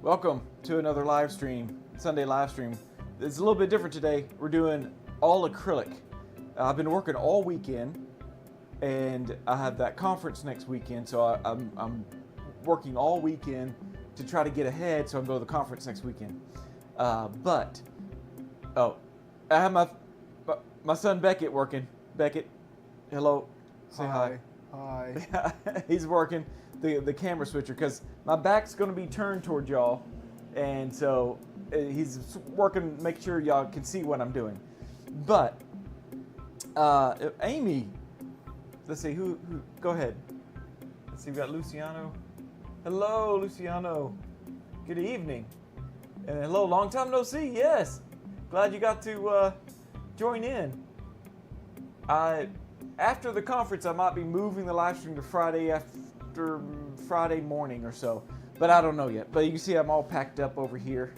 Welcome to another live stream, Sunday live stream. It's a little bit different today. We're doing all acrylic. I've been working all weekend, and I have that conference next weekend, so I'm working all weekend to try to get ahead so I can go to the conference next weekend. I have my son Beckett working. Beckett, hello. Say hi. Hi. He's working the camera switcher because my back's going to be turned toward y'all, and so he's working, make sure y'all can see what I'm doing. But Amy, let's see who. Go ahead. Let's see. We got Luciano. Hello, Luciano. Good evening. And hello, long time no see. Yes, glad you got to join in. After the conference, I might be moving the live stream to Friday after Friday morning or so, but I don't know yet. But you can see I'm all packed up over here,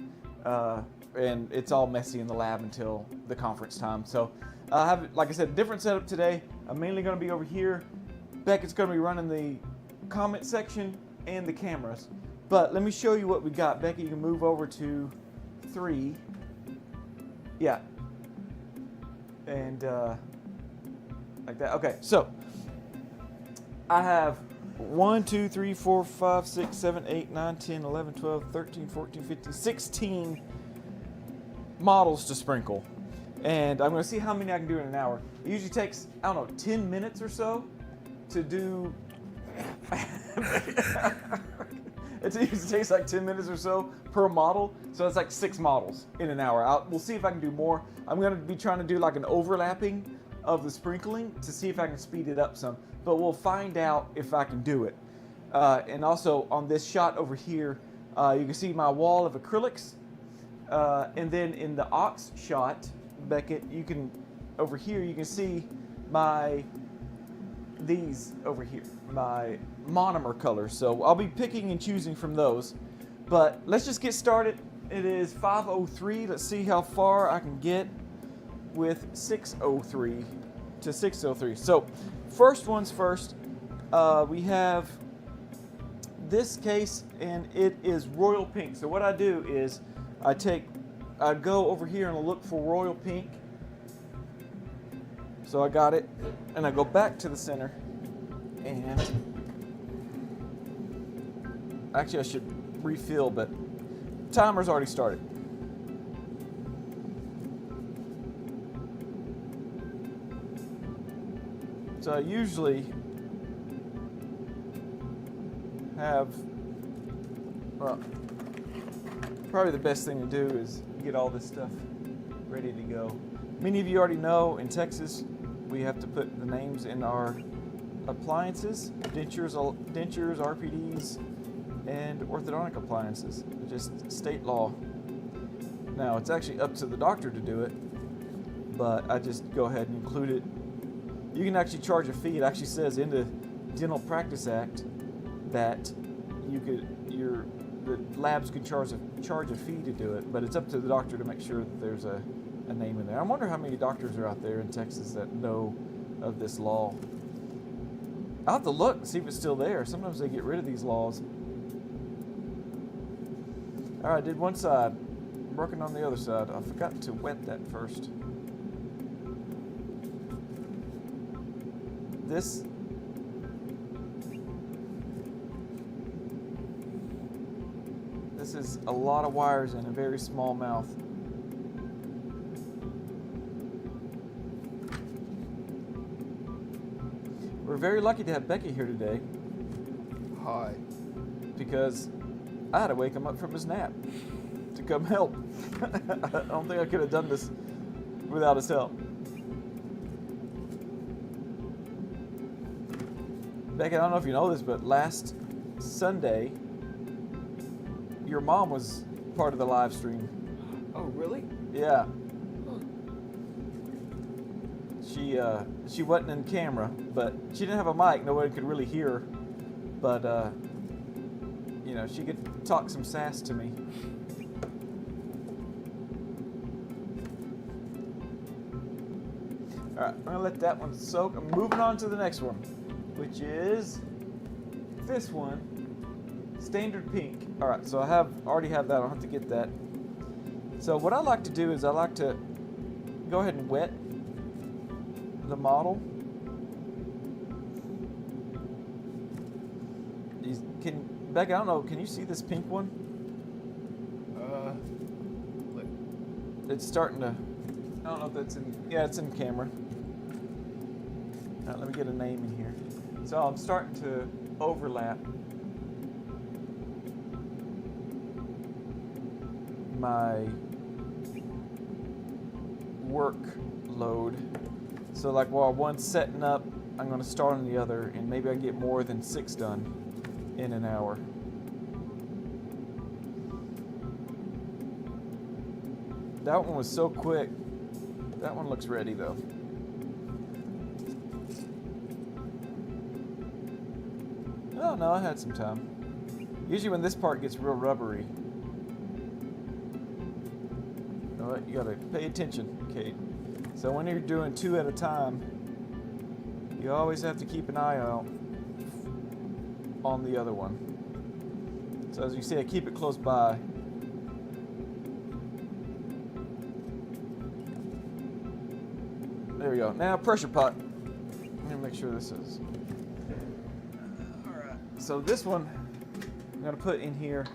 and it's all messy in the lab until the conference time. So I have, like I said, different setup today. I'm mainly going to be over here. Beckett's going to be running the comment section and the cameras. But let me show you what we got. Becky, you can move over to 3. Yeah. And like that. Okay, so I have 1, 2, 3, 4, 5, 6, 7, 8, 9, 10, 11, 12, 13, 14, 15, 16 models to sprinkle. And I'm going to see how many I can do in an hour. It usually takes, I don't know, 10 minutes or so to do. It usually takes like 10 minutes or so per model. So it's like 6 models in an hour. We'll see if I can do more. I'm going to be trying to do like an overlapping of the sprinkling to see if I can speed it up some, but we'll find out if I can do it. And also on this shot over here, you can see my wall of acrylics, and then in the ox shot, Beckett, you can over here you can see these over here, my monomer colors. So I'll be picking and choosing from those. But let's just get started. It is 5:03. Let's see how far I can get with 603 to 603. So first one's first, we have this case, and it is royal pink. So what I do is I go over here and I look for royal pink. So I got it, and I go back to the center, and actually I should refill, but timer's already started. So I usually have, well, probably the best thing to do is get all this stuff ready to go. Many of you already know in Texas, we have to put the names in our appliances, dentures, RPDs, and orthodontic appliances. Just state law. Now, it's actually up to the doctor to do it, but I just go ahead and include it. You can actually charge a fee. It actually says in the Dental Practice Act that the labs can charge a fee to do it, but it's up to the doctor to make sure that there's a name in there. I wonder how many doctors are out there in Texas that know of this law. I'll have to look and see if it's still there. Sometimes they get rid of these laws. All right, did one side. I'm working on the other side. I forgot to wet that first. This is a lot of wires in a very small mouth. We're very lucky to have Becky here today. Hi. Because I had to wake him up from his nap to come help. I don't think I could have done this without his help. Becky, I don't know if you know this, but last Sunday, your mom was part of the live stream. Oh, really? Yeah. She wasn't in camera, but she didn't have a mic. Nobody could really hear her. But, you know, she could talk some sass to me. All right, I'm going to let that one soak. I'm moving on to the next one, which is this one. Standard pink. All right, so I already have that. I don't have to get that. So what I like to do is I like to go ahead and wet the model. Becca, I don't know, can you see this pink one? Look. It's starting to, I don't know if that's in, yeah, it's in camera. All right, let me get a name in here. So I'm starting to overlap my workload. So like while one's setting up, I'm going to start on the other, and maybe I get more than 6 done in an hour. That one was so quick. That one looks ready though. Oh no, I had some time. Usually when this part gets real rubbery. Alright, you gotta pay attention, Kate. So when you're doing 2 at a time, you always have to keep an eye out on the other one. So as you see, I keep it close by. There we go. Now pressure pot. Let me make sure this is. Alright. So this one I'm gonna put in here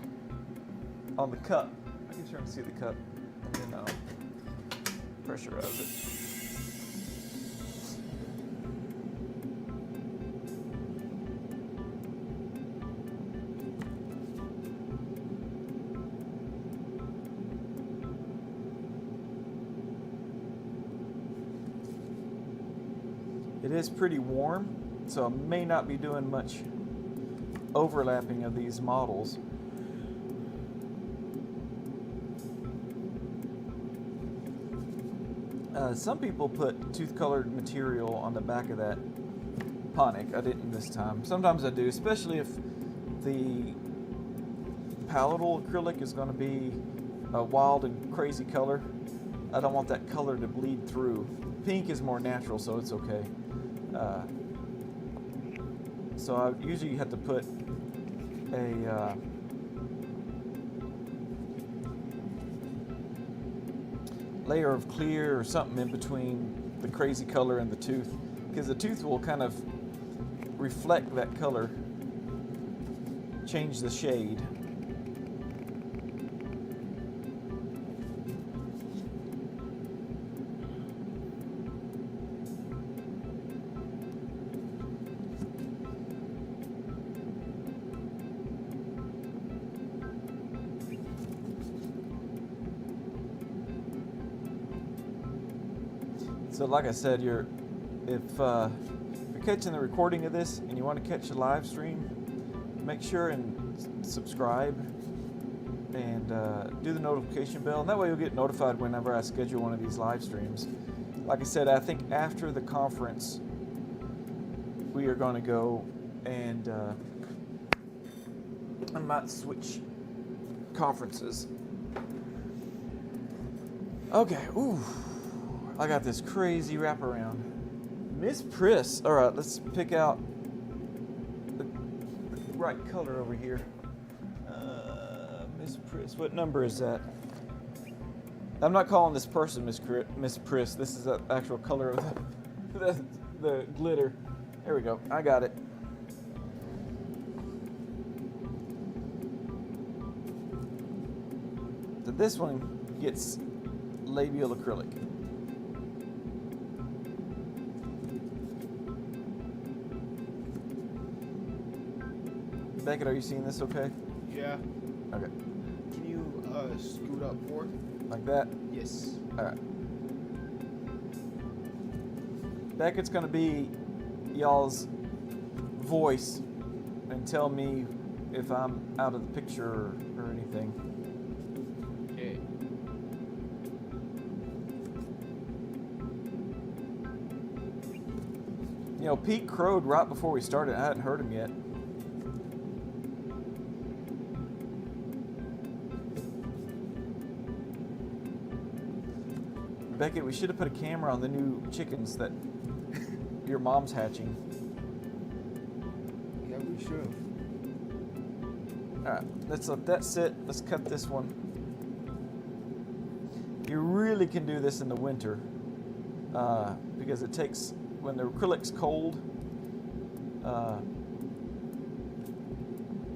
on the cup. I can try to see the cup. And then I'll pressurize it. It is pretty warm, so I may not be doing much overlapping of these models. Some people put tooth-colored material on the back of that Ponic. I didn't this time. Sometimes I do, especially if the palatal acrylic is going to be a wild and crazy color. I don't want that color to bleed through. Pink is more natural, so it's okay. So I usually have to put a layer of clear or something in between the crazy color and the tooth, because the tooth will kind of reflect that color, change the shade. So like I said, if you're catching the recording of this and you want to catch the live stream, make sure and subscribe and do the notification bell, and that way you'll get notified whenever I schedule one of these live streams. Like I said, I think after the conference we are going to go and I might switch conferences. Okay, ooh. I got this crazy wraparound. Miss Priss. All right, let's pick out the right color over here. Miss Priss. What number is that? I'm not calling this person Miss Priss. This is the actual color of the glitter. There we go. I got it. So this one gets labial acrylic. Beckett, are you seeing this okay? Yeah. Okay. Can you scoot up more? Like that? Yes. Alright. Beckett's gonna be y'all's voice and tell me if I'm out of the picture or anything. Okay. You know, Pete crowed right before we started. I hadn't heard him yet. Beckett, we should have put a camera on the new chickens that your mom's hatching. Yeah, we should. Alright, let's let that sit. Let's cut this one. You really can do this in the winter because it takes, when the acrylic's cold,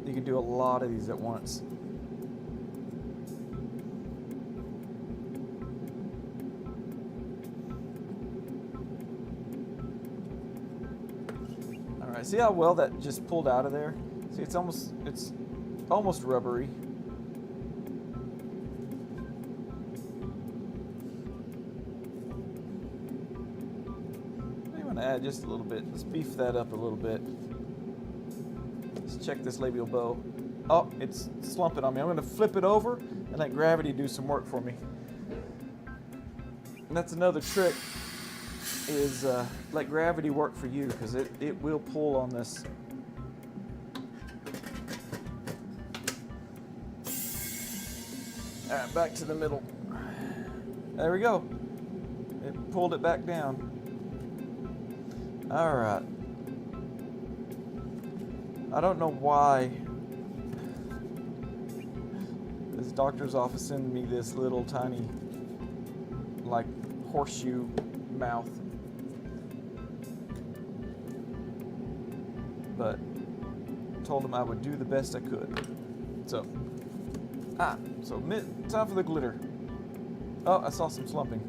you can do a lot of these at once. Alright, see how well that just pulled out of there? See, it's almost rubbery. Maybe want to add just a little bit. Let's beef that up a little bit. Let's check this labial bow. Oh, it's slumping on me. I'm going to flip it over and let gravity do some work for me. And that's another trick, is let gravity work for you, because it will pull on this. All right, back to the middle. There we go. It pulled it back down. All right. I don't know why this doctor's office sent me this little tiny, like, horseshoe mouth. But told him I would do the best I could. So, time for the glitter. Oh, I saw some slumping.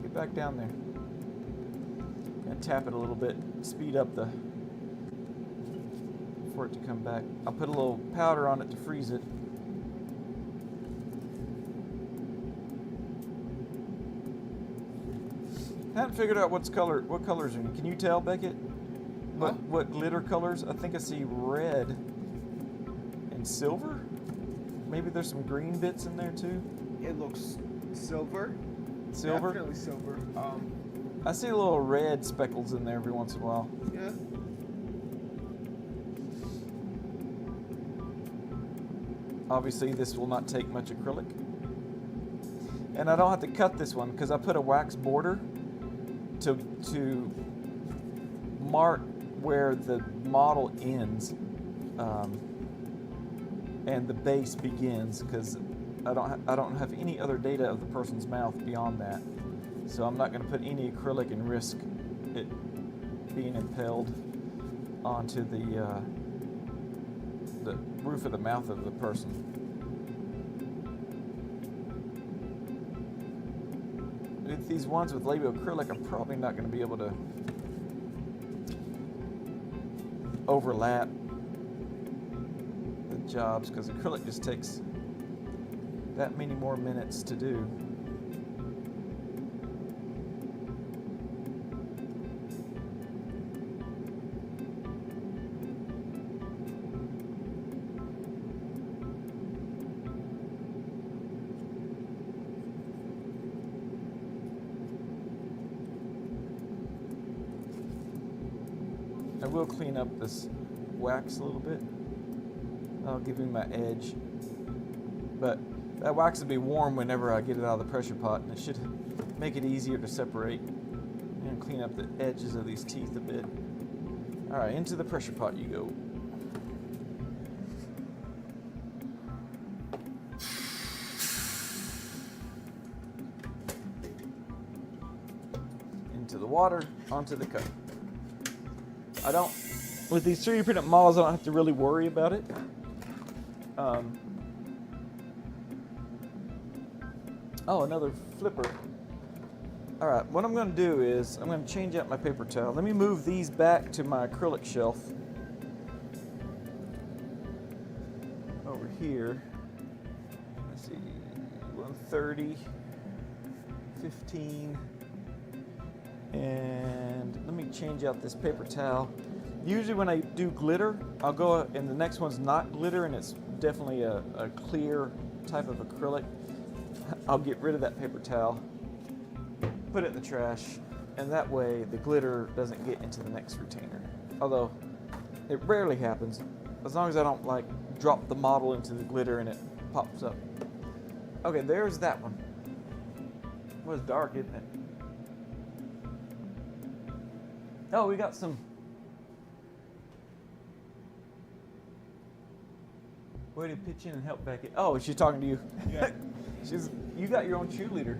Get back down there. And tap it a little bit, speed up for it to come back. I'll put a little powder on it to freeze it. I haven't figured out what colors are in. Can you tell, Beckett? What glitter colors? I think I see red and silver. Maybe there's some green bits in there too. It looks silver. Silver? Definitely silver. I see little red speckles in there every once in a while. Yeah. Obviously, this will not take much acrylic. And I don't have to cut this one because I put a wax border to mark where the model ends and the base begins, because I don't have any other data of the person's mouth beyond that. So I'm not going to put any acrylic and risk it being impaled onto the roof of the mouth of the person. With these ones with labial acrylic, I'm probably not going to be able to overlap the jobs, because acrylic just takes that many more minutes to do. I will clean up this wax a little bit. I'll give him my edge. But that wax will be warm whenever I get it out of the pressure pot, and it should make it easier to separate and clean up the edges of these teeth a bit. All right, into the pressure pot you go. Into the water, onto the cup. With these 3D printed models, I don't have to really worry about it. Oh, another flipper. All right, what I'm going to do is I'm going to change out my paper towel. Let me move these back to my acrylic shelf over here. Let's see, 130, 15, and let me change out this paper towel. Usually when I do glitter, I'll go, and the next one's not glitter, and it's definitely a clear type of acrylic. I'll get rid of that paper towel, put it in the trash, and that way the glitter doesn't get into the next retainer. Although it rarely happens, as long as I don't like drop the model into the glitter and it pops up. Okay, there's that one. It was dark, isn't it? Oh, we got some. Way to pitch in and help Beckett. Oh, she's talking to you. Yeah. You got your own cheerleader.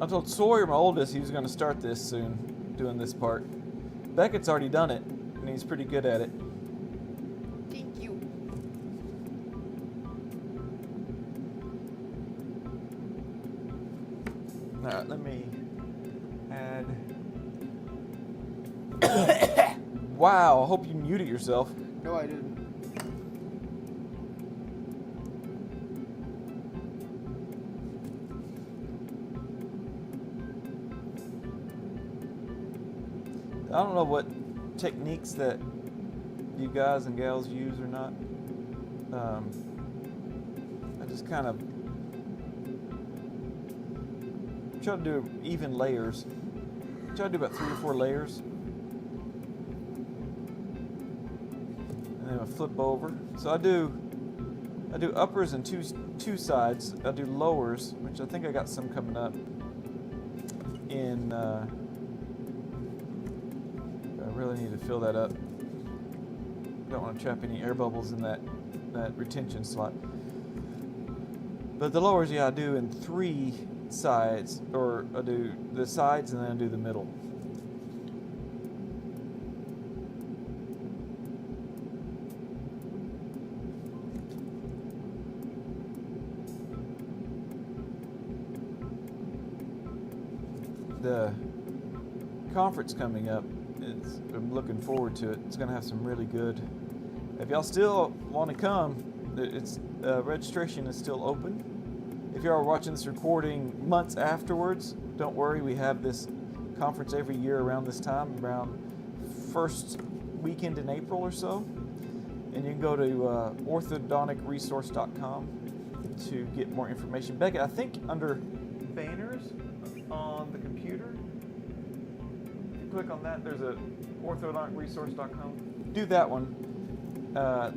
I told Sawyer, my oldest, he was going to start this soon, doing this part. Beckett's already done it, and he's pretty good at it. Thank you. All right, let me add. Wow, I hope you muted yourself. No, I didn't. I don't know what techniques that you guys and gals use or not. I just kind of try to do even layers. Try to do about 3 or 4 layers. And then I flip over. So I do uppers and two sides. I do lowers, which I think I got some coming up in I really need to fill that up. Don't want to trap any air bubbles in that retention slot. But the lowers, yeah, I do in 3 sides, or I do the sides and then I do the middle. The conference coming up, I'm looking forward to it. It's going to have some really good. If y'all still want to come, registration is still open. If y'all are watching this recording months afterwards, don't worry. We have this conference every year around this time, around first weekend in April or so. And you can go to orthodonticresource.com to get more information. Becca, I think under banners on the computer, click on that. There's a orthodonticresource.com. Do that one.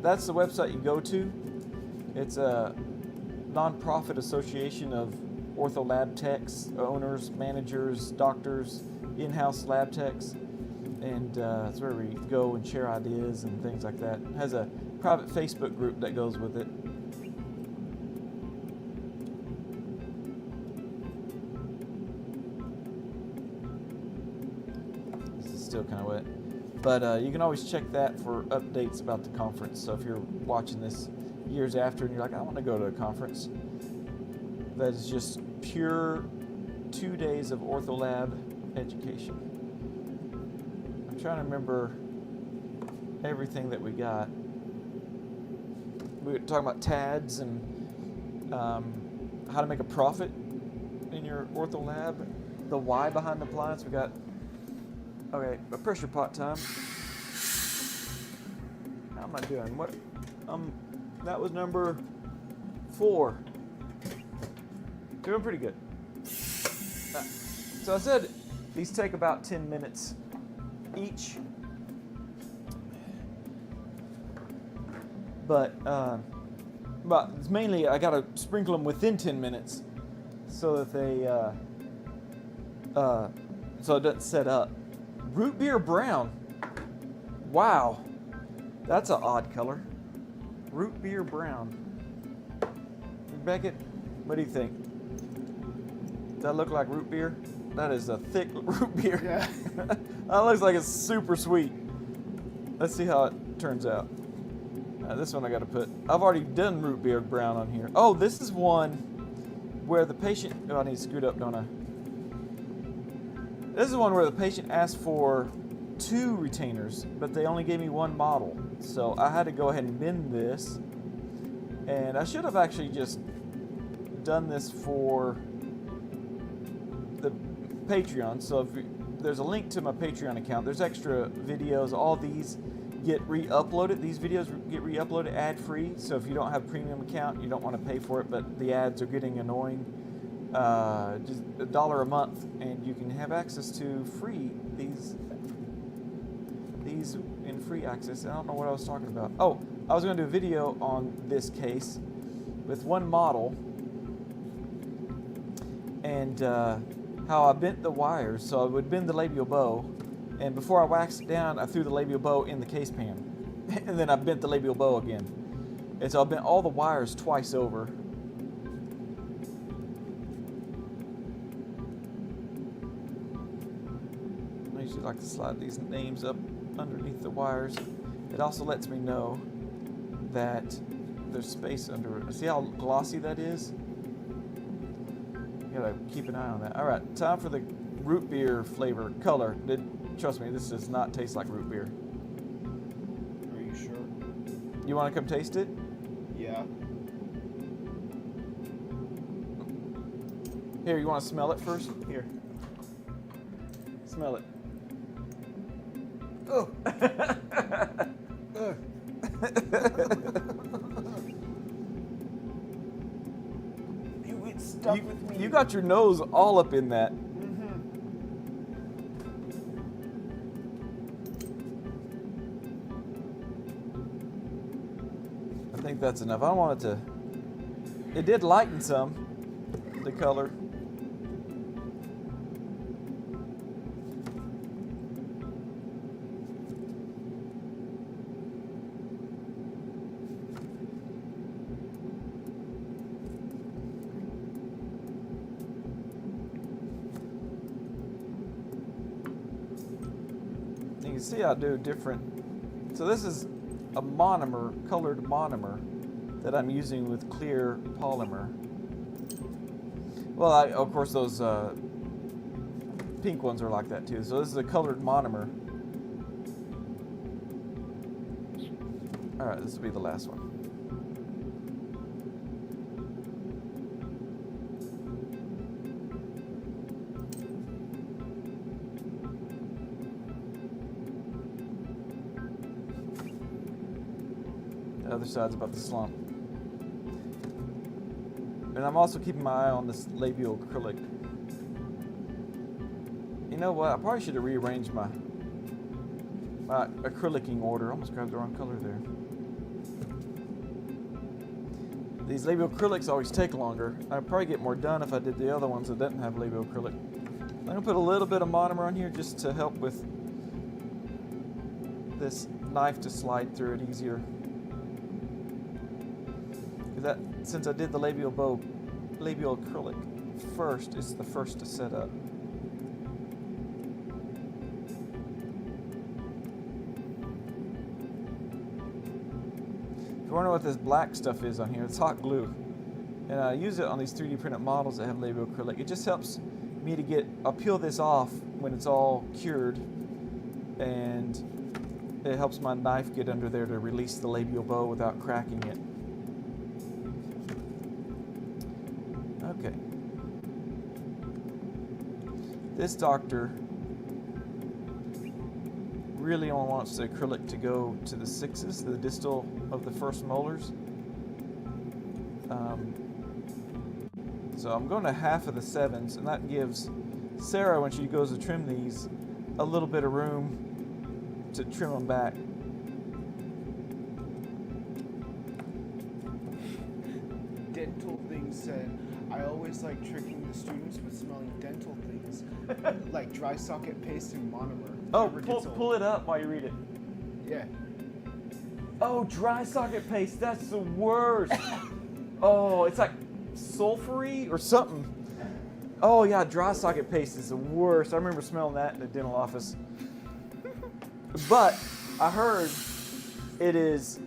That's the website you go to. It's a nonprofit association of Ortho Lab techs, owners, managers, doctors, in-house lab techs, and that's where we go and share ideas and things like that. It has a private Facebook group that goes with it. Still kind of wet, but you can always check that for updates about the conference. So if you're watching this years after and you're like, I want to go to a conference, that is just pure 2 days of Ortho Lab education. I'm trying to remember everything that we got. We were talking about TADs and how to make a profit in your Ortho Lab, the why behind the appliance. We got okay, a pressure pot time. How am I doing? What? That was number 4. Doing pretty good. So I said these take about 10 minutes each. But it's mainly I gotta sprinkle them within 10 minutes so that they so it doesn't set up. Root beer brown. Wow. That's an odd color. Root beer brown. Beckett, what do you think? Does that look like root beer? That is a thick root beer. Yeah. That looks like it's super sweet. Let's see how it turns out. This one I got to put. I've already done root beer brown on here. Oh, this is one where the patient. Oh, I need to scoot up, don't I? This is one where the patient asked for 2 retainers, but they only gave me 1 model. So I had to go ahead and bend this. And I should have actually just done this for the Patreon. So there's a link to my Patreon account. There's extra videos. All these get re-uploaded. These videos get re-uploaded ad-free. So if you don't have a premium account, you don't want to pay for it, but the ads are getting annoying. Just $1 a month, and you can have access to free these in free access. I don't know what I was talking about. Oh, I was going to do a video on this case with 1 model, and how I bent the wires. So I would bend the labial bow, and before I waxed it down, I threw the labial bow in the case pan, and then I bent the labial bow again. And so I bent all the wires twice over. I usually like to slide these names up underneath the wires. It also lets me know that there's space under it. See how glossy that is? You gotta keep an eye on that. All right, time for the root beer flavor color. Trust me, this does not taste like root beer. Are you sure? You want to come taste it? Yeah. Here, you want to smell it first? Here. Smell it. Oh. It stuck with me. You got your nose all up in that. I think that's enough. I don't want it to... It did lighten some, the color. You can see I do different. So this is a monomer, colored monomer that I'm using with clear polymer. Well, of course those pink ones are like that too. So this is a colored monomer. All right, this will be the last one. The other side's about to slump. And I'm also keeping my eye on this labial acrylic. You know what? I probably should have rearranged my acrylicing order. I almost grabbed the wrong color there. These labial acrylics always take longer. I'd probably get more done if I did the other ones that didn't have labial acrylic. I'm going to put a little bit of monomer on here just to help with this knife to slide through it easier. Since I did the labial acrylic first, it's the first to set up. If you wonder what this black stuff is on here, it's hot glue. And I use it on these 3D printed models that have labial acrylic. It just helps me to I'll peel this off when it's all cured, and it helps my knife get under there to release the labial bow without cracking it. Okay. This doctor really only wants the acrylic to go to the 6s, the distal of the first molars. So I'm going to half of the 7s, and that gives Sarah, when she goes to trim these, a little bit of room to trim them back. Dental things said, I always like tricking the students with smelling dental things, like dry socket paste and monomer. Oh, pull it up while you read it. Yeah. Oh, dry socket paste, that's the worst. Oh, it's like sulfury or something. Oh yeah, dry socket paste is the worst. I remember smelling that in the dental office. But I heard it is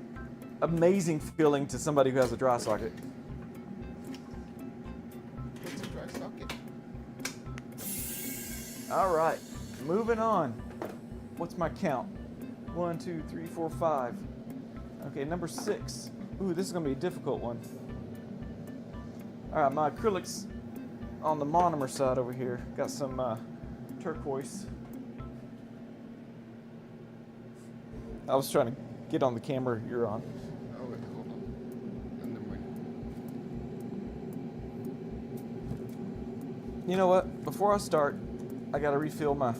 amazing feeling to somebody who has a dry socket. What's a dry socket? All right, moving on. What's my count? 1, 2, 3, 4, 5. Okay, number 6. Ooh, this is gonna be a difficult one. All right, my acrylics on the monomer side over here. Got some turquoise. I was trying to get on the camera you're on. Oh, wait, hold on. And then wait. You know what? Before I start, I gotta refill my...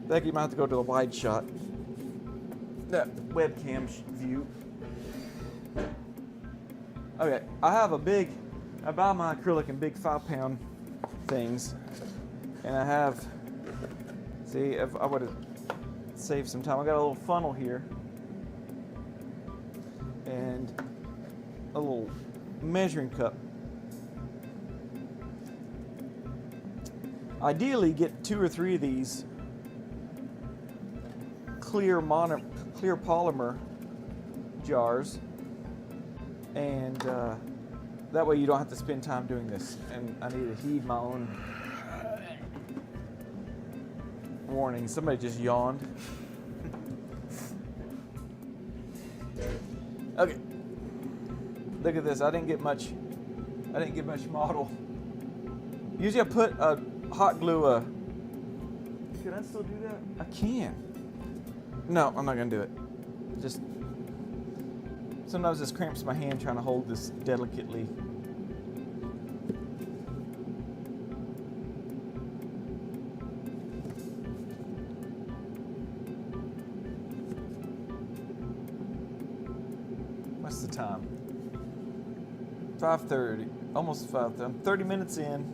Becky might have to go to the wide shot. That webcam view. Okay, I buy my acrylic in big 5-pound things, and I have, see, if I would have saved some time, I got a little funnel here and a little measuring cup. Ideally, get 2 or 3 of these clear polymer jars, and that way you don't have to spend time doing this. And I need to heed my own warning. Somebody just yawned. Okay. Look at this. I didn't get much model. Usually I put a hot glue. Can I still do that? I can. No, I'm not gonna do it. Just sometimes this cramps my hand trying to hold this delicately. What's the time? 5:30, almost 5:30. I'm 30 minutes in.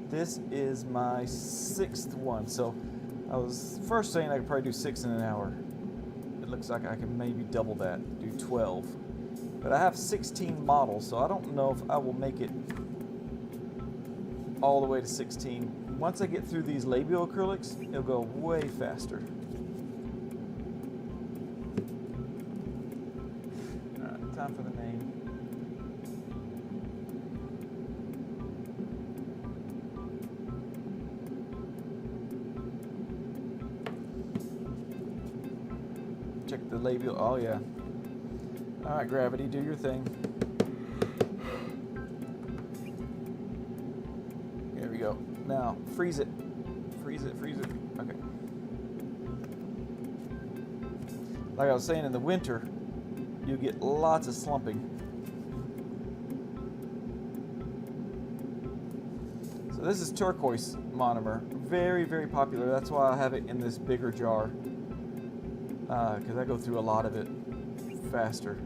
This is my 6th one. So I was first saying I could probably do 6 in an hour. It looks like I can maybe double that, do 12. But I have 16 models, so I don't know if I will make it all the way to 16. Once I get through these labial acrylics, it'll go way faster. All right, time for the name. Check the labial. Oh yeah. All right, Gravity, do your thing. Here we go. Now freeze it. Freeze it. Freeze it. Okay. Like I was saying, in the winter, you get lots of slumping. So this is turquoise monomer. Very, very popular. That's why I have it in this bigger jar. Because I go through a lot of it faster.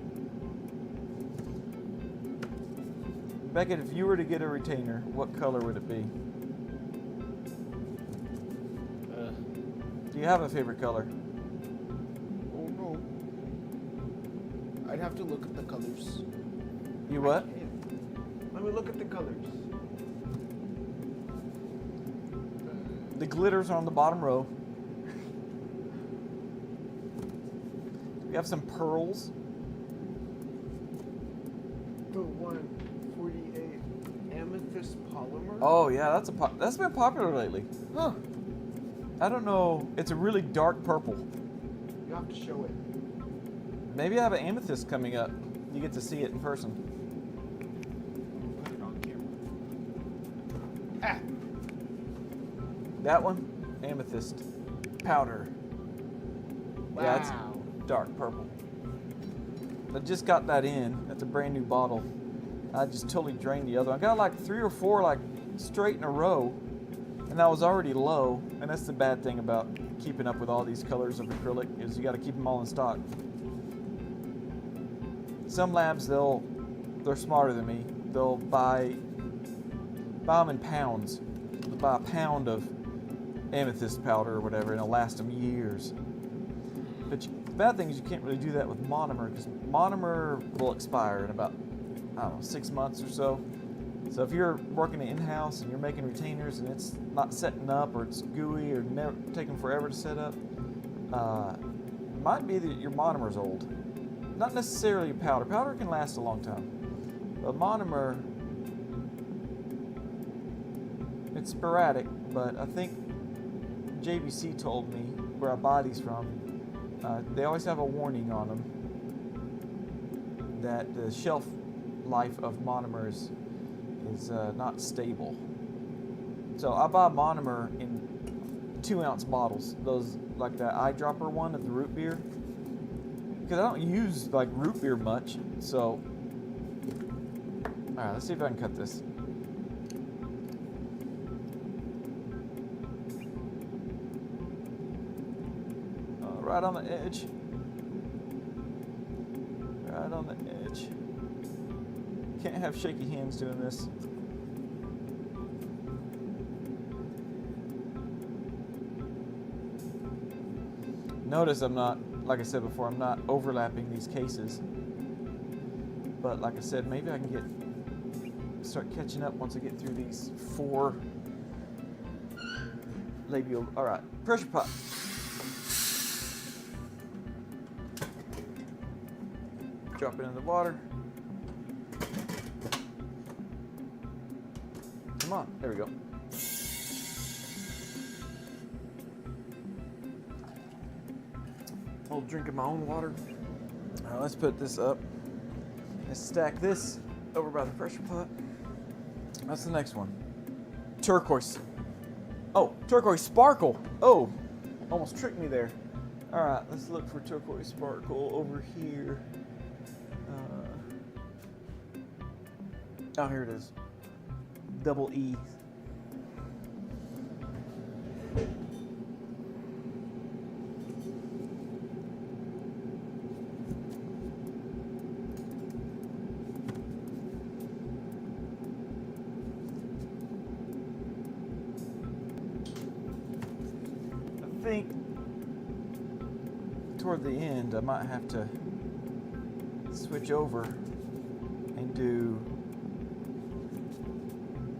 Beckett, if you were to get a retainer, what color would it be? Do you have a favorite color? Oh no. I'd have to look at the colors. You what? Let me look at the colors. The glitters are on the bottom row. We have some pearls. The 148 amethyst polymer. Oh yeah, that's been popular lately. Huh. I don't know. It's a really dark purple. You have to show it. Maybe I have an amethyst coming up. You get to see it in person. Put it on camera. Ah. That one, amethyst powder. Wow. Yeah, it's dark purple. I just got that in. That's a brand new bottle. I just totally drained the other one. I got like 3 or 4 like straight in a row, and that was already low. And that's the bad thing about keeping up with all these colors of acrylic, is you got to keep them all in stock. Some labs, they're smarter than me. They'll buy them in pounds. They'll buy a pound of amethyst powder or whatever, and it'll last them years. But the bad thing is you can't really do that with monomer, because monomer will expire in about, I don't know, 6 months or so. So if you're working in-house and you're making retainers and it's not setting up, or it's gooey, or taking forever to set up, it might be that your monomer's old. Not necessarily powder. Powder can last a long time. But monomer, it's sporadic, but I think JBC told me, where I buy these from, they always have a warning on them that the shelf life of monomers is not stable. So I buy monomer in 2-ounce bottles, those like that eyedropper one of the root beer, because I don't use like root beer much. So, all right, let's see if I can cut this. Right on the edge. Right on the edge. Can't have shaky hands doing this. Notice I'm not, like I said before, I'm not overlapping these cases. But like I said, maybe I can start catching up once I get through these 4 labial. All right, pressure pot. Drop it in the water. Come on, there we go. I'll drink of my own water. All right, let's put this up. Let's stack this over by the pressure pot. That's the next one. Turquoise. Oh, turquoise sparkle. Oh, almost tricked me there. All right, let's look for turquoise sparkle over here. Oh, here it is. Double E. I think toward the end I might have to switch over and do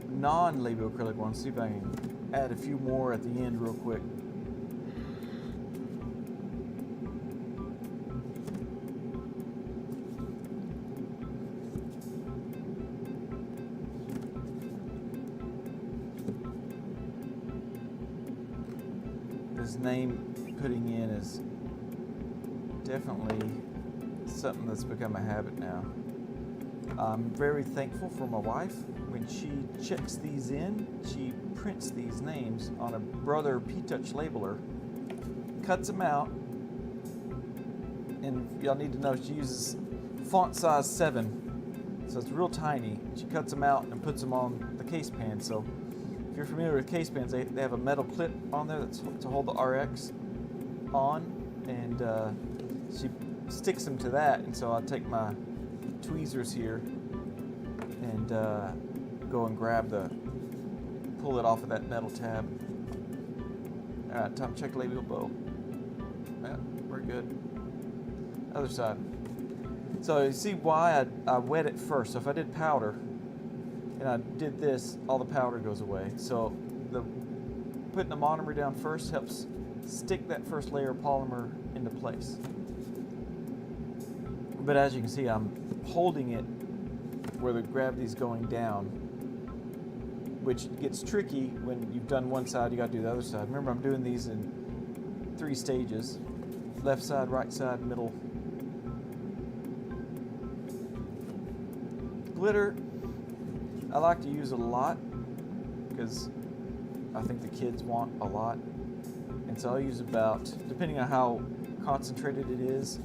non-labial acrylic ones. See if I can add a few more at the end real quick. This name putting in is definitely something that's become a habit now. I'm very thankful for my wife. When she checks these in, she prints these names on a Brother P-Touch labeler, cuts them out, and y'all need to know she uses font size 7, so it's real tiny. She cuts them out and puts them on the case pan. So if you're familiar with case pans, they have a metal clip on there that's to hold the RX on, and she sticks them to that. And so I take my tweezers here and go and pull it off of that metal tab. All right, time to check labial bow. Yeah, we're good. Other side. So you see why I wet it first. So if I did powder and I did this, all the powder goes away. So putting the monomer down first helps stick that first layer of polymer into place. But as you can see, I'm holding it where the gravity's going down, which gets tricky when you've done one side, you gotta do the other side. Remember, I'm doing these in 3 stages. Left side, right side, middle. Glitter, I like to use a lot because I think the kids want a lot. And so I'll use about, depending on how concentrated it is,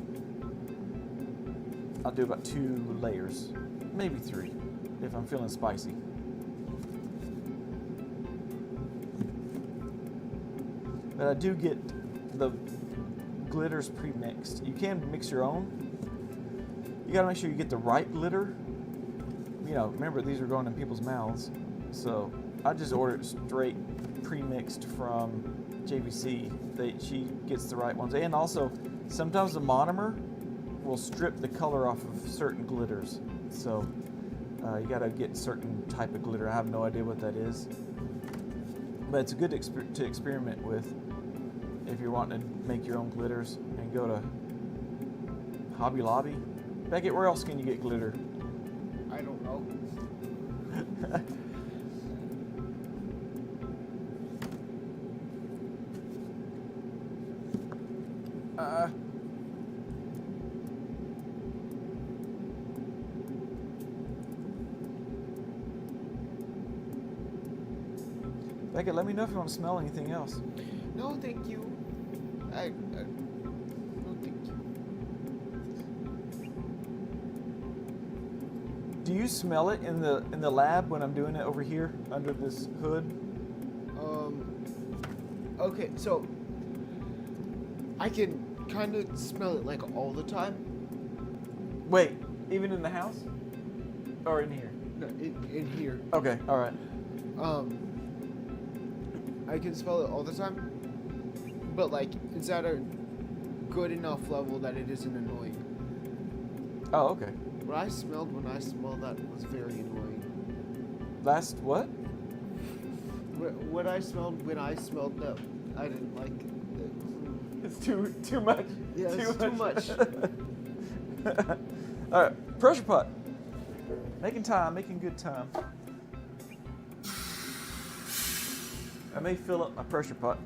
I'll do about 2 layers, maybe 3, if I'm feeling spicy. But I do get the glitters pre-mixed. You can mix your own. You gotta make sure you get the right glitter. You know, remember these are going in people's mouths. So I just order it straight pre-mixed from JVC. She gets the right ones. And also, sometimes the monomer will strip the color off of certain glitters. So you gotta get certain type of glitter. I have no idea what that is. But it's good to experiment with if you're wanting to make your own glitters and go to Hobby Lobby. Beckett, where else can you get glitter? I don't know. Beckett, let me know if you want to smell anything else. No, thank you. No, thank you. Do you smell it in the lab when I'm doing it over here under this hood? Okay, so I can kind of smell it like all the time. Wait, even in the house? Or in here? No, in here. Okay, all right. I can smell it all the time, but like inside our good enough level that it isn't annoying. Oh, okay. What I smelled when I smelled that was very annoying. Last what? What I smelled when I smelled that, I didn't like it. It's too much. Yeah, it's too much. All right, pressure pot. Making good time. I may fill up my pressure pot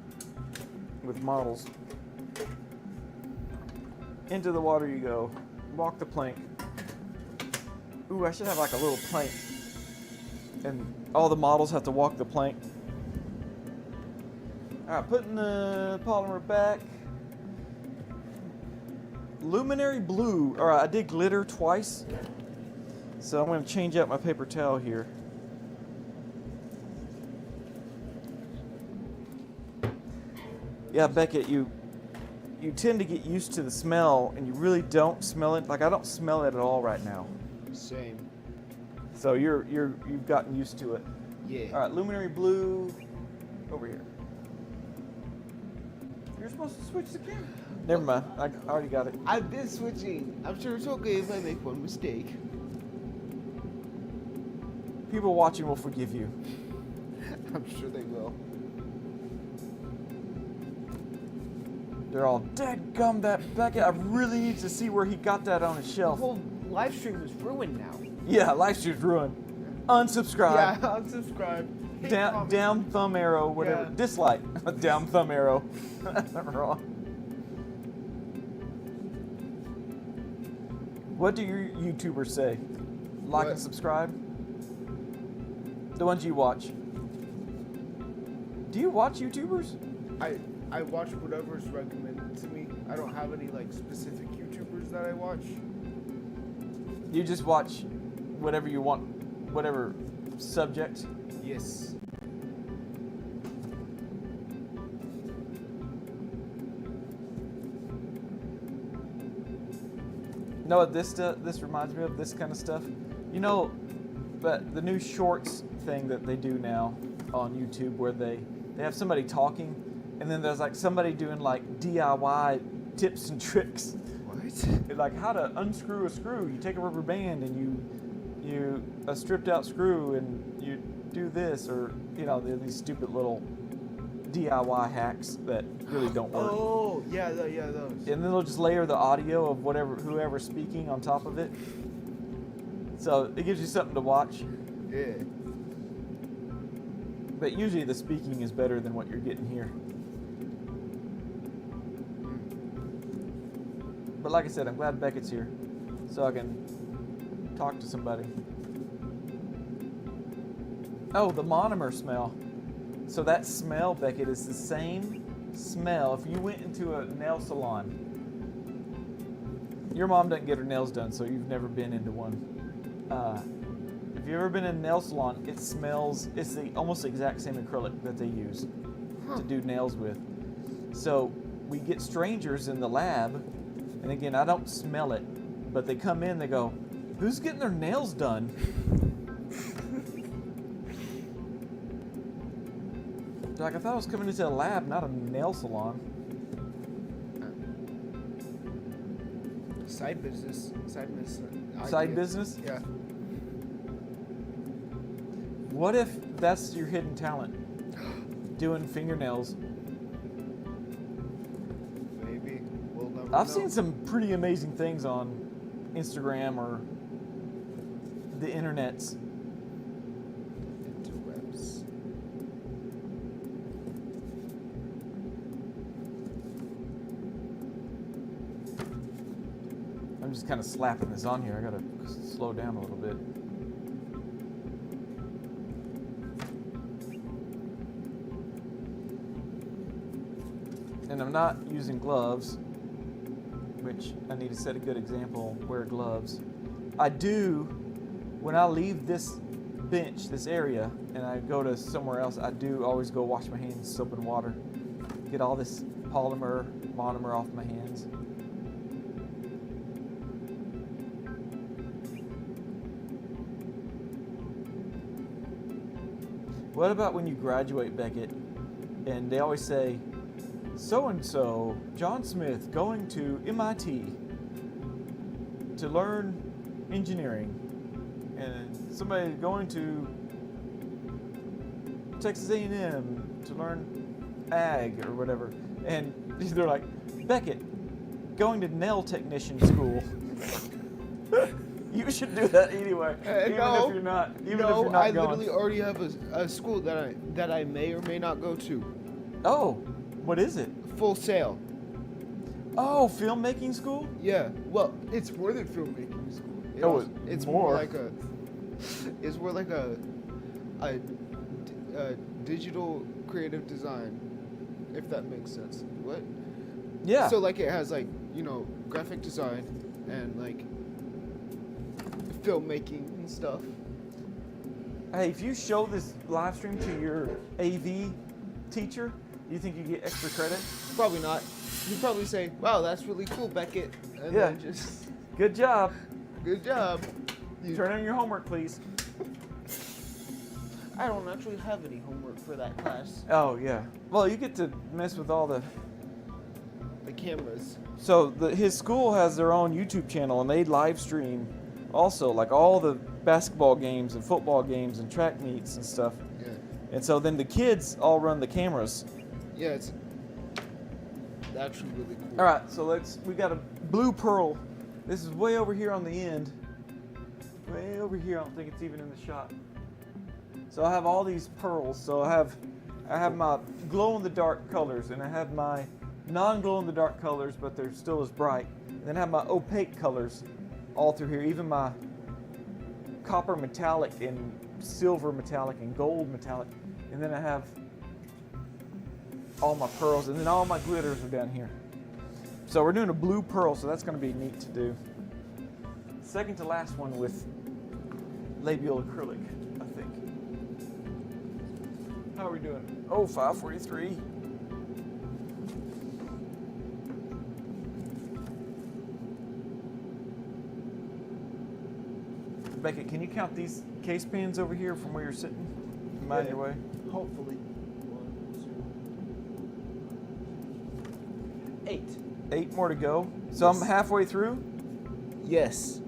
with models. Into the water you go. Walk the plank. Ooh, I should have like a little plank. And all the models have to walk the plank. Alright, putting the polymer back. Luminary blue. Alright, I did glitter twice. So I'm going to change out my paper towel here. Yeah, Beckett, you tend to get used to the smell and you really don't smell it. Like I don't smell it at all right now. Same. So you've gotten used to it. Yeah. All right, luminary blue over here. You're supposed to switch the camera. Never mind. I already got it. I've been switching. I'm sure it's okay if I make one mistake. People watching will forgive you. I'm sure they will. They're all dead gum that Beckett. I really need to see where he got that on his The shelf. whole live stream is ruined now. Yeah, live stream's ruined. Unsubscribe. Yeah, unsubscribe. Hate comment. Down thumb arrow, whatever. Yeah. Dislike. Down thumb arrow. Wrong. What do your YouTubers say? Like What? and subscribe? The ones you watch. Do you watch YouTubers? I watch whatever's recommended to me. I don't have any like specific YouTubers that I watch. You just watch whatever you want, whatever subject? Yes. You know what this reminds me of? This kind of stuff. You know, but the new shorts thing that they do now on YouTube, where they have somebody talking, and then there's like somebody doing like DIY tips and tricks. What? Like how to unscrew a screw. You take a rubber band and you a stripped out screw and you do this, or you know, these stupid little DIY hacks that really don't work. Oh, yeah, yeah, those. And then they'll just layer the audio of whoever's speaking on top of it. So it gives you something to watch. Yeah. But usually the speaking is better than what you're getting here. But like I said, I'm glad Beckett's here, so I can talk to somebody. Oh, the monomer smell. So that smell, Beckett, is the same smell. If you went into a nail salon, your mom doesn't get her nails done, so you've never been into one. If you've ever been in a nail salon, it smells, it's the almost the exact same acrylic that they use to do nails with. So we get strangers in the lab, and again, I don't smell it, but they come in, they go, who's getting their nails done? They're like, I thought I was coming into a lab, not a nail salon. Side business. Side business. Side idea. business? Yeah. What if that's your hidden talent? Doing fingernails. Maybe. We'll never I've know. seen some pretty amazing things on Instagram or the internets. Interwebs. I'm just kind of slapping this on here. I gotta slow down a little bit. And I'm not using gloves, which I need to set a good example, wear gloves. I do, when I leave this bench, this area, and I go to somewhere else, I do always go wash my hands, soap and water, get all this polymer, monomer off my hands. What about when you graduate, Beckett, and they always say, so-and-so, John Smith, going to MIT to learn engineering, and somebody going to Texas A&M to learn ag or whatever, and they're like, Beckett, going to nail technician school. You should do that anyway, even if you're not. I literally already have a school that I may or may not go to. Oh, what is it? Full Sail. Oh, filmmaking school? Yeah. Well, it's more than filmmaking school. It's more like a digital creative design, if that makes sense. What? Yeah. So like it has like, graphic design and like filmmaking and stuff. Hey, if you show this live stream to your AV teacher, do you think you get extra credit? Probably not. You'd probably say, "Wow, that's really cool, Beckett," and then just good job. Good job. Turn in your homework, please. I don't actually have any homework for that class. Oh yeah. Well, you get to mess with all the cameras. So his school has their own YouTube channel, and they live stream also like all the basketball games and football games and track meets and stuff. Yeah. And so then the kids all run the cameras. Yeah, it's actually really cool. All right, so we got a blue pearl. This is way over here on the end. Way over here. I don't think it's even in the shot. So I have all these pearls. So I have my glow-in-the-dark colors, and I have my non-glow-in-the-dark colors, but they're still as bright. And then I have my opaque colors all through here. Even my copper metallic and silver metallic and gold metallic. And then I have all my pearls, and then all my glitters are down here. So we're doing a blue pearl, so that's going to be neat to do. Second to last one with labial acrylic, I think. How are we doing? Oh, 5:43. Beckett, can you count these case pins over here from where you're sitting? Mind your way. Hopefully. 8. 8 more to go. So yes. I'm halfway through? Yes.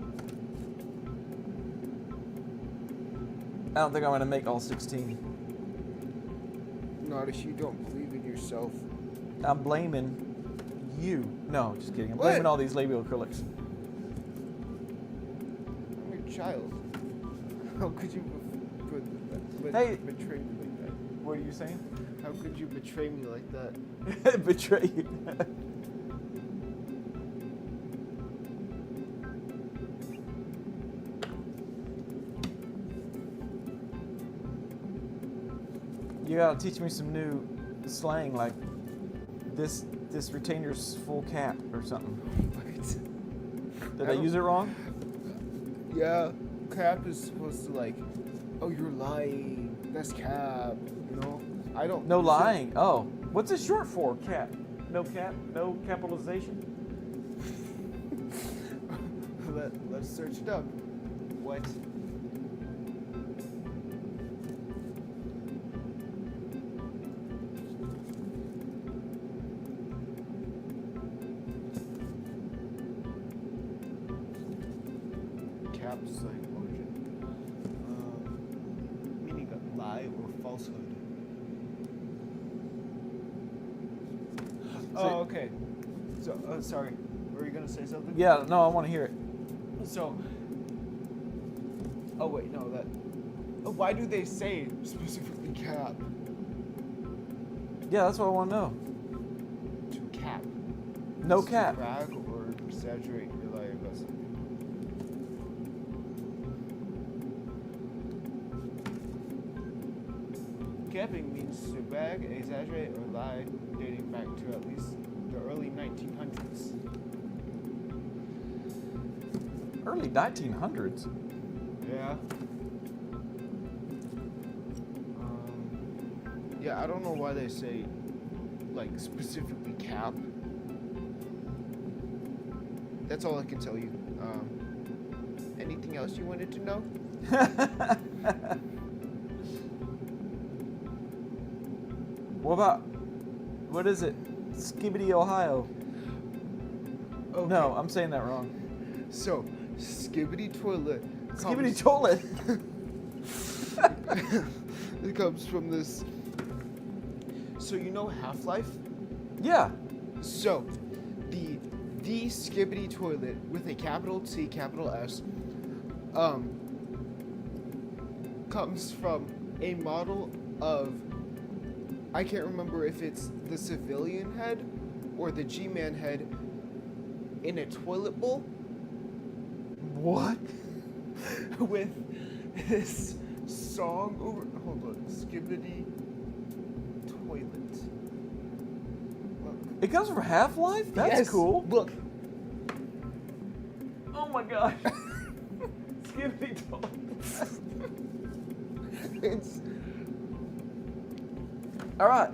I don't think I'm going to make all 16. Not if you don't believe in yourself. I'm blaming you. No, just kidding. I'm What? blaming all these labial acrylics. I'm your child. How could you Hey. betray me like that? What are you saying? How could you betray me like that? Betray you. You gotta teach me some new slang, like this retainer's full cap or something. What? Did I use it wrong? Yeah, cap is supposed to like, oh, you're lying. That's cap, I don't. No lying. Oh, what's it short for? Cap. No cap. No capitalization. Let's search it up. What? Cap's like origin. Meaning a lie or falsehood. Oh, okay. So, sorry. Were you gonna say something? Yeah. No, I want to hear it. So. Oh wait, no. Why do they say specifically cap? Yeah, that's what I want to know. To cap. No Is cap. To brag or exaggerate your lie about something. Capping means to brag, exaggerate, or lie, dating back to at least the early 1900s. Early 1900s. Yeah. Yeah, I don't know why they say, like, specifically cap. That's all I can tell you. Anything else you wanted to know? What is it? Skibbity, Ohio. Okay. No, I'm saying that wrong. So, Skibbity Toilet. Skibbity Toilet. It comes from this. So you know Half-Life? Yeah. So, the Skibbity Toilet with a capital T, capital S, comes from a model of, I can't remember if it's the civilian head or the G-Man head in a toilet bowl. What? With this song over. Hold on, Skibbity Toilet. Look. It comes from Half-Life? That's Yes, cool. Look. Oh my gosh. Skibbity Toilet. It's All right.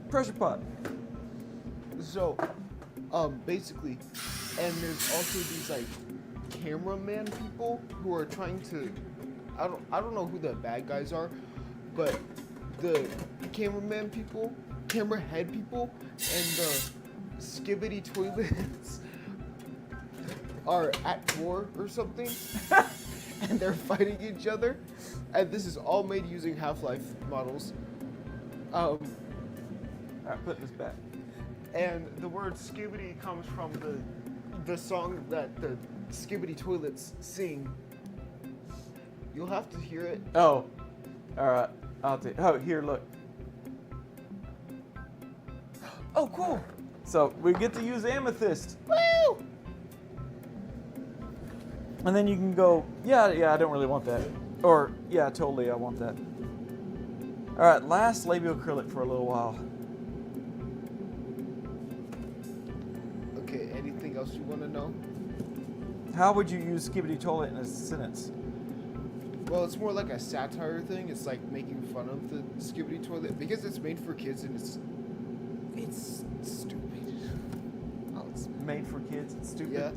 Pressure pot. so, basically, and there's also these like cameraman people who are trying to. I don't know who the bad guys are, but the cameraman people, camera head people, and the Skibbity Toilets are at war or something, and they're fighting each other, and this is all made using Half-Life models. All right, put this back. And the word Skibbity comes from the song that the Skibbity Toilets sing. You'll have to hear it. Oh. All right. I'll take. Oh, here, look. Oh, cool. So we get to use amethyst. Woo! And then you can go, yeah, I don't really want that. Or, yeah, totally, I want that. All right, last labial acrylic for a little while. Okay, anything else you want to know? How would you use Skibbity Toilet in a sentence? Well, it's more like a satire thing. It's like making fun of the Skibbity Toilet because it's made for kids and it's stupid. Oh, it's made for kids. It's stupid. Yeah.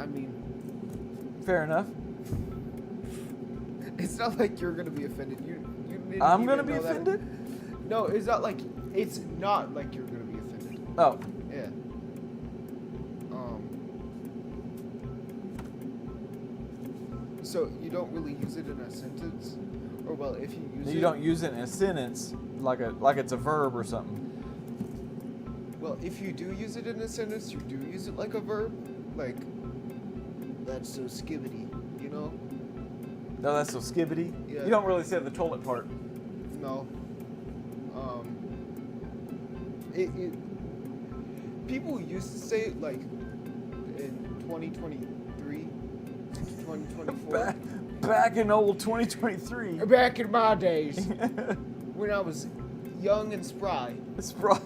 I mean, Fair enough. it's not like you're gonna be offended. You didn't I'm gonna even be know that. offended? No, it's not like you're gonna be offended. Oh. Yeah. So you don't really use it in a sentence, or well, if you use it, You don't use it in a sentence like it's a verb or something. Well, if you do use it in a sentence, you do use it like a verb, like that's so skibbity, you know? No, that's so skibbity. Yeah. You don't really say the toilet part. No. People used to say it like in 2023, 2024. Back in old 2023. Back in my days, when I was young and spry. It's right.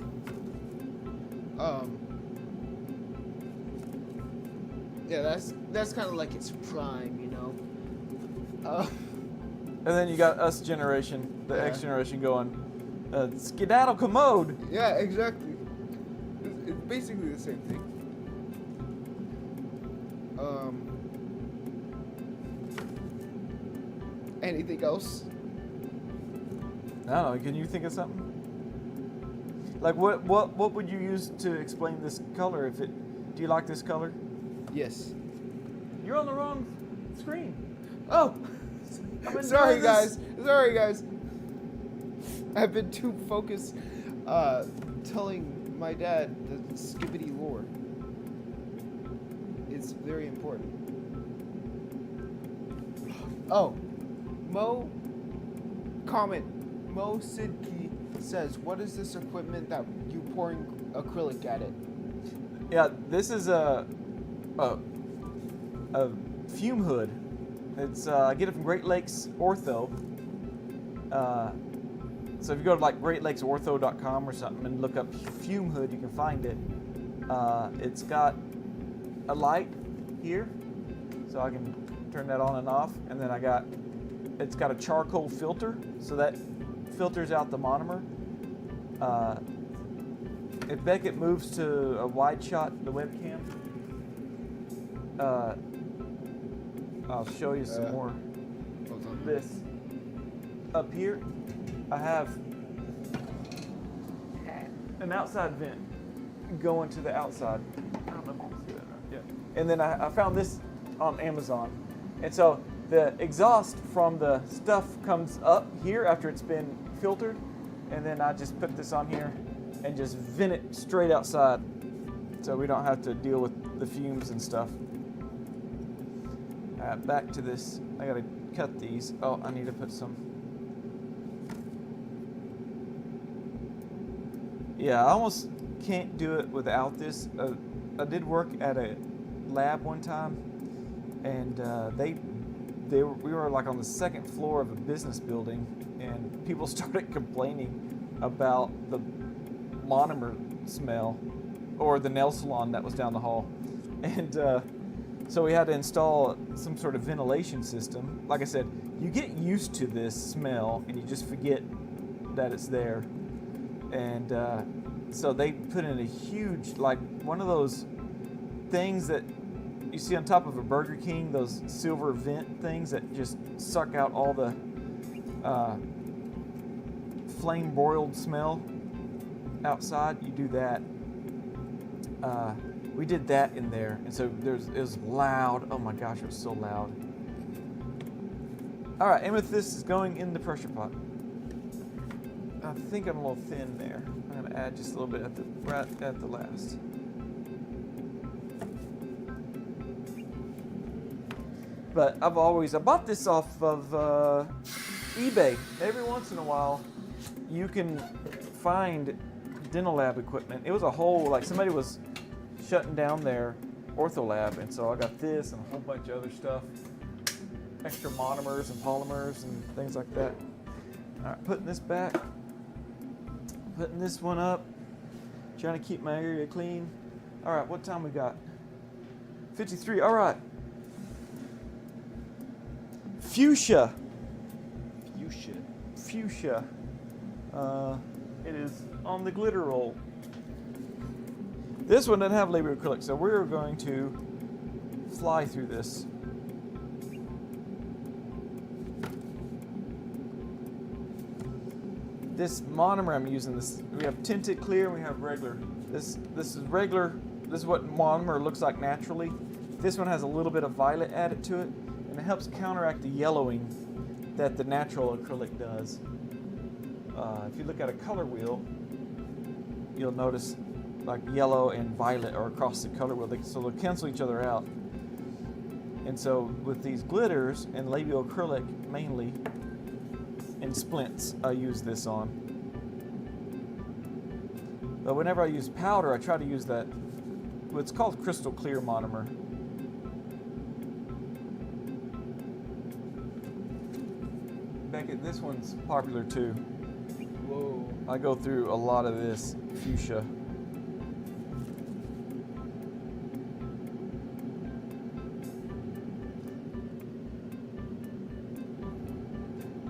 Yeah, that's kind of like its prime, you know. And then you got us generation, the X Yeah. generation going, skedaddle commode. Yeah, exactly. It's basically the same thing. Anything else? I don't know, can you think of something? Like what would you use to explain this color do you like this color? Yes. You're on the wrong screen. Oh, I've been sorry doing this- guys. I've been too focused telling my dad the Skibbity lore. It's very important. Oh, Mo Sidkey says, "What is this equipment that you pouring acrylic at it?" Yeah, this is a fume hood. It's I get it from Great Lakes Ortho. So if you go to like greatlakesortho.com or something and look up fume hood, you can find it. It's got a light here, so I can turn that on and off, and then it's got a charcoal filter, so that filters out the monomer. If Beckett moves to a wide shot, the webcam, I'll show you some more. Hold on. This up here, I have an outside vent going to the outside. I don't know if you can see that. Yeah. And then I found this on Amazon, and so the exhaust from the stuff comes up here after it's been filtered, and then I just put this on here and just vent it straight outside, so we don't have to deal with the fumes and stuff. Back to this. I gotta cut these. Oh, I need to put some. Yeah, I almost can't do it without this. I did work at a lab one time, and we were like on the second floor of a business building, and people started complaining about the monomer smell, or the nail salon that was down the hall, and so we had to install some sort of ventilation system. Like I said, you get used to this smell, and you just forget that it's there. And so they put in a huge, like one of those things that you see on top of a Burger King, those silver vent things that just suck out all the flame broiled smell outside. You do that. We did that in there, and so it was loud. Oh my gosh, it was so loud. All right, amethyst is going in the pressure pot. I think I'm a little thin there. I'm gonna add just a little bit right at the last. But I bought this off of eBay. Every once in a while, you can find dental lab equipment. It was a whole, like somebody was shutting down their Ortho Lab, and so I got this and a whole bunch of other stuff, extra monomers and polymers and things like that. All right, putting this back, putting this one up, trying to keep my area clean. All right, what time we got? 53. All right. Fuchsia. It is on the glitter roll. This one doesn't have labial acrylic, so we're going to fly through this. This monomer I'm using, we have tinted clear and we have regular. This is regular. This is what monomer looks like naturally. This one has a little bit of violet added to it, and it helps counteract the yellowing that the natural acrylic does. If you look at a color wheel, you'll notice like yellow and violet are across the color wheel, so they'll cancel each other out. And so with these glitters and labial acrylic mainly, and splints, I use this on. But whenever I use powder, I try to use that, what's called crystal clear monomer. Beckett, this one's popular too. Whoa. I go through a lot of this fuchsia.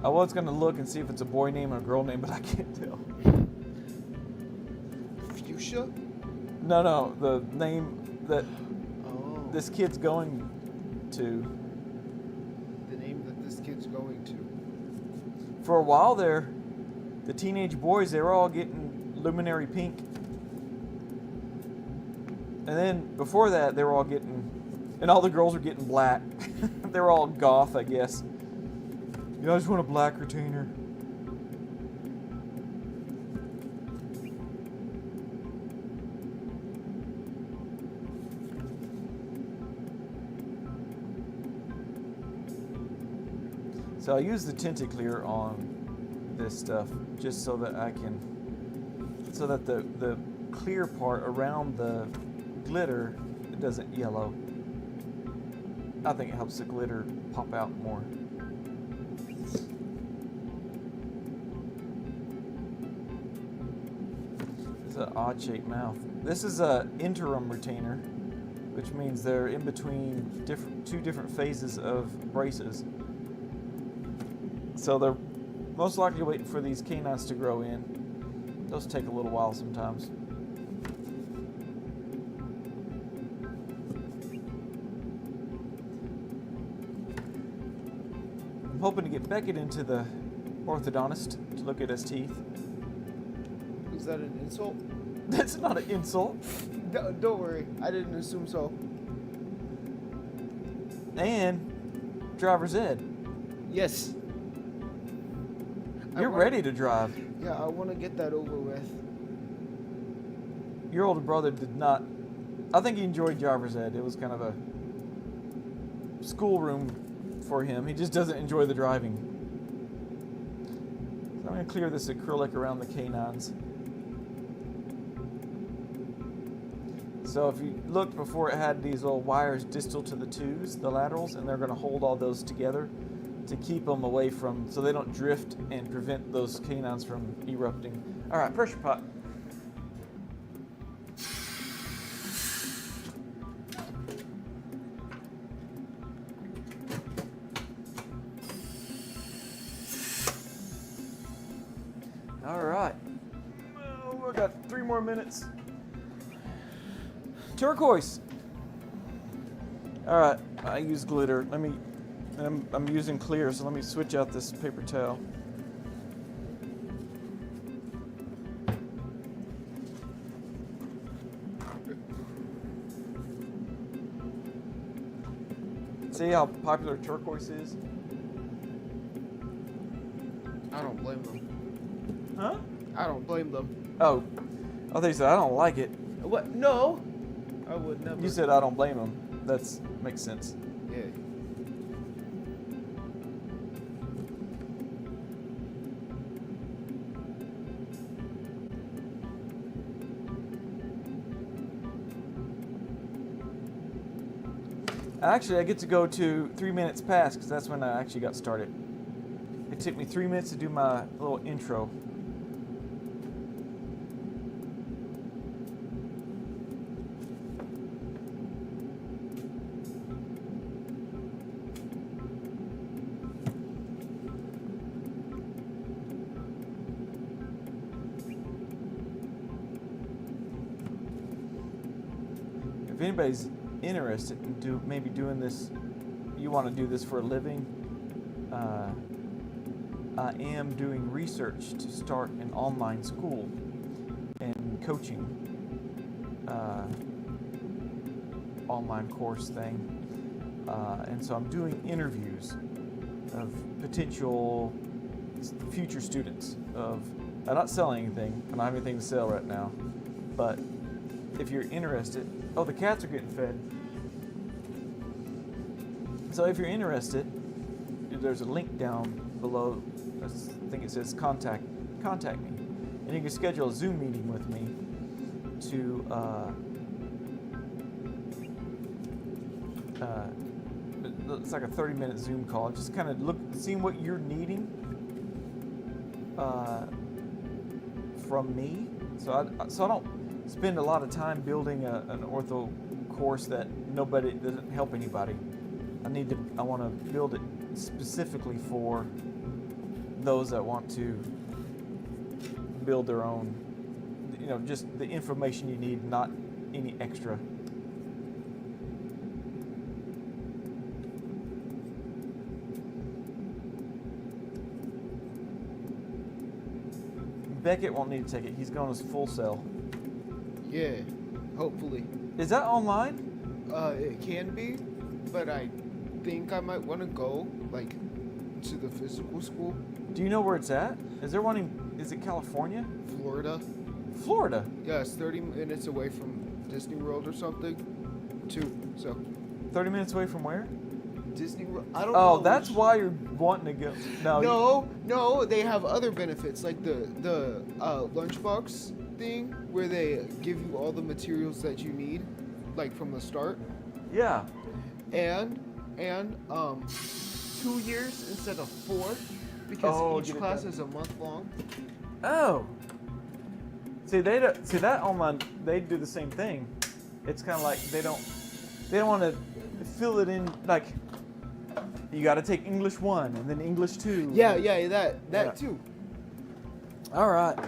I was going to look and see if it's a boy name or a girl name, but I can't tell. Fuchsia? No, the name that this kid's going to. The name that this kid's going to. For a while there, the teenage boys, they were all getting luminary pink. And then before that, they were all getting, and all the girls were getting black. They were all goth, I guess. Yeah, I just want a black retainer. So I use the tinted clear on this stuff just so that the clear part around the glitter doesn't yellow. I think it helps the glitter pop out more. It's an odd shaped mouth. This is a interim retainer, which means they're in between two different phases of braces. So they're most likely waiting for these canines to grow in. Those take a little while sometimes. I'm hoping to get Beckett into the orthodontist to look at his teeth. Is that an insult? That's not an insult. Don't worry, I didn't assume so. And driver's ed. Yes. You're ready to drive. Yeah, I want to get that over with. Your older brother did not. I think he enjoyed driver's ed. It was kind of a schoolroom for him. He just doesn't enjoy the driving. So I'm going to clear this acrylic around the canines. So if you looked before, it had these little wires distal to the twos, the laterals, and they're going to hold all those together to keep them away from, so they don't drift and prevent those canines from erupting. All right, pressure pot. All right. Oh, we got 3 more minutes. Turquoise. All right, I use glitter. I'm using clear, so let me switch out this paper towel. See how popular turquoise is? I don't blame them. Huh? I don't blame them. Oh, I thought you said I don't like it. What? No, I would never. You said I don't blame them. That's makes sense. Yeah. Actually, I get to go to 3 minutes past because that's when I actually got started. It took me 3 minutes to do my little intro. If anybody's interested in maybe doing this, you want to do this for a living, I am doing research to start an online school and coaching online course thing, and so I'm doing interviews of potential future students. I'm not selling anything. I don't have anything to sell right now, but if you're interested, oh, the cats are getting fed. So if you're interested, there's a link down below. I think it says contact me, and you can schedule a Zoom meeting with me to it's like a 30-minute Zoom call. Just kind of seeing what you're needing from me. So I don't spend a lot of time building an ortho course that doesn't help anybody. I want to build it specifically for those that want to build their own, just the information you need, not any extra. Beckett won't need to take it. He's going as full cell. Yeah, hopefully. Is that online? It can be, but I think I might want to go, to the physical school. Do you know where it's at? Is there one is it California? Florida. Florida? Yeah, it's 30 minutes away from Disney World or something. 30 minutes away from where? Disney World. I don't know. Oh, that's why you're wanting to go. No, they have other benefits, like the lunchbox thing, where they give you all the materials that you need, from the start. Yeah. And 2 years instead of 4, because each class is a month long. Oh. See that online, they do the same thing. It's kind of like they don't want to fill it in, you got to take English 1 and then English 2. Yeah, that too. All right,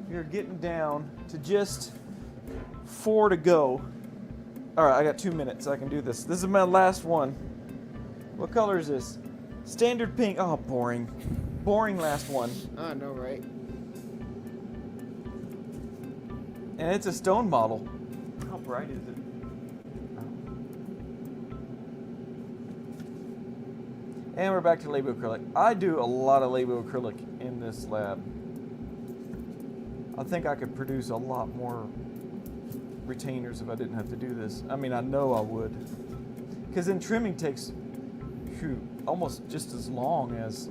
you're getting down to just 4 to go. All right, I got 2 minutes. I can do this. This is my last one. What color is this? Standard pink. Oh, boring. Boring last one. I know, right? And it's a stone model. How bright is it? And we're back to Labo Acrylic. I do a lot of Labo Acrylic in this lab. I think I could produce a lot more retainers if I didn't have to do this. I mean, I know I would. Because then trimming takes, shoot, almost just as long as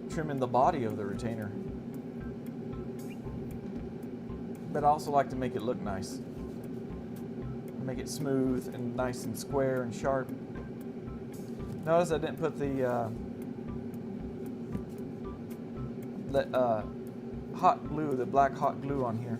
trimming the body of the retainer. But I also like to make it look nice. Make it smooth and nice and square and sharp. Notice I didn't put the hot glue, the black hot glue on here.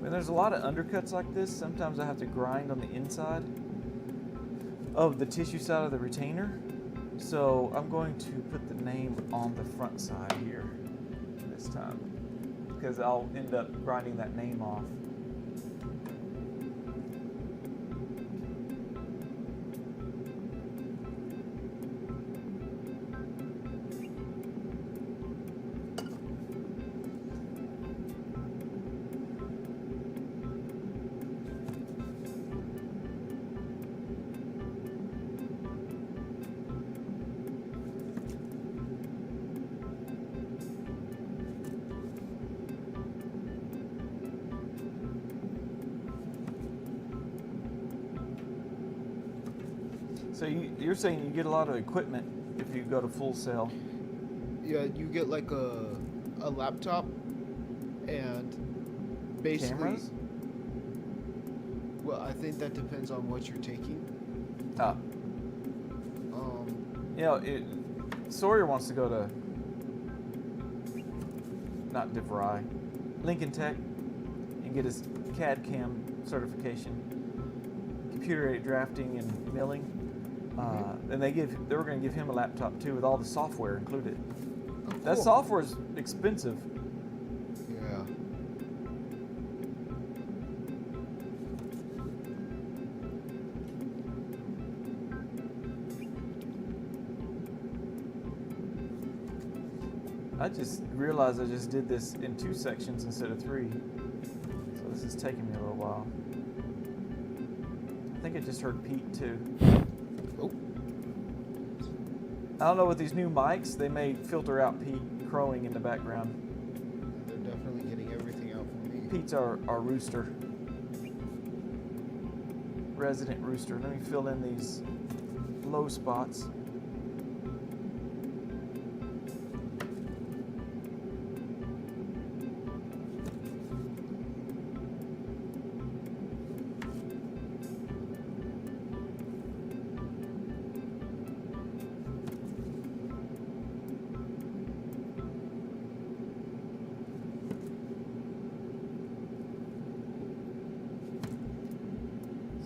When there's a lot of undercuts like this, sometimes I have to grind on the inside of the tissue side of the retainer. So I'm going to put the name on the front side here this time, because I'll end up grinding that name off. So you're saying you get a lot of equipment if you go to Full Sail? Yeah, you get like a laptop and basically. Cameras? Well, I think that depends on what you're taking. Ah. You know, Sawyer wants to go to, not DeVry, Lincoln Tech, and get his CAD CAM certification, computer aided drafting and milling. And they were going to give him a laptop too with all the software included. Oh, cool. That software is expensive. Yeah. I just realized I just did this in 2 sections instead of 3. So this is taking me a little while. I think I just heard Pete too. Oh. I don't know, with these new mics, they may filter out Pete crowing in the background. They're definitely getting everything out for me. Pete's our rooster. Resident rooster. Let me fill in these low spots.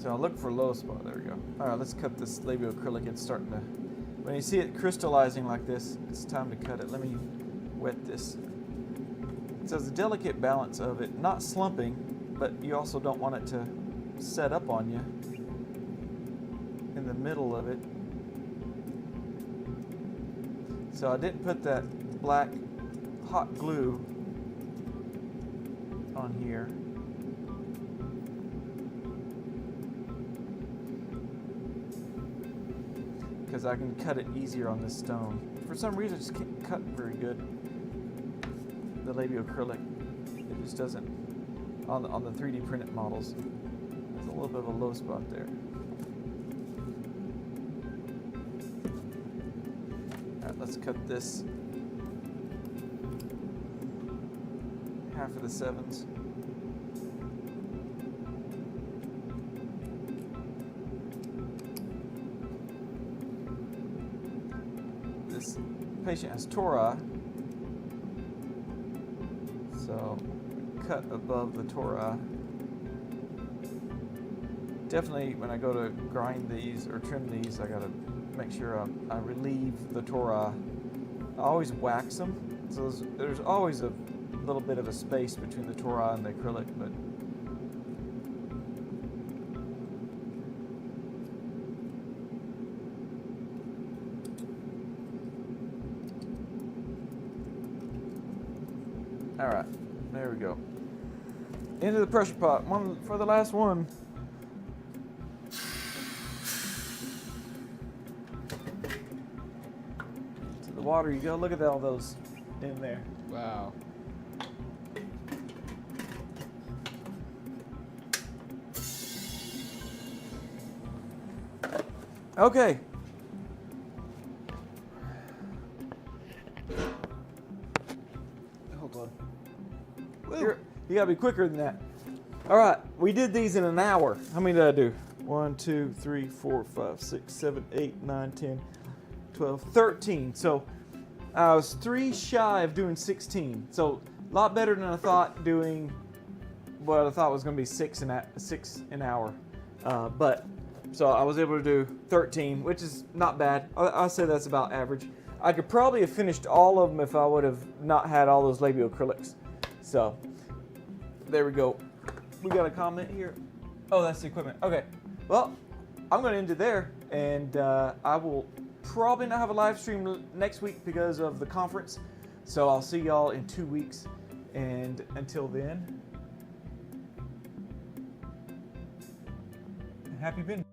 So I'll look for low spot. There we go. All right, let's cut this Labo Acrylic. It's starting to, when you see it crystallizing like this, it's time to cut it. Let me wet this. So it's a delicate balance of it, not slumping, but you also don't want it to set up on you in the middle of it. So I didn't put that black hot glue on here. Because I can cut it easier on this stone. For some reason, it just can't cut very good. The Labo Acrylic, it just doesn't. On the 3D printed models, there's a little bit of a low spot there. All right, let's cut this half of the 7s. This patient has tori, so cut above the tori. Definitely when I go to grind these or trim these, I gotta make sure I relieve the tori. I always wax them, so there's always a little bit of a space between the tori and the acrylic, but All right, there we go. Into the pressure pot. One for the last one. To the water you go. Look at all those in there. Wow. Okay. Hold on. You gotta be quicker than that. All right, we did these in an hour. How many did I do? 1, 2, 3, 4, 5, 6, 7, 8, 9, 10, 12, 13. So I was 3 shy of doing 16. So a lot better than I thought doing what I thought was gonna be 6 an hour. So I was able to do 13, which is not bad. I'll say that's about average. I could probably have finished all of them if I would have not had all those labio acrylics. So there we go. We got a comment here. Oh, that's the equipment. Okay. Well, I'm going to end it there, and I will probably not have a live stream next week because of the conference. So I'll see y'all in 2 weeks, and until then, happy bin.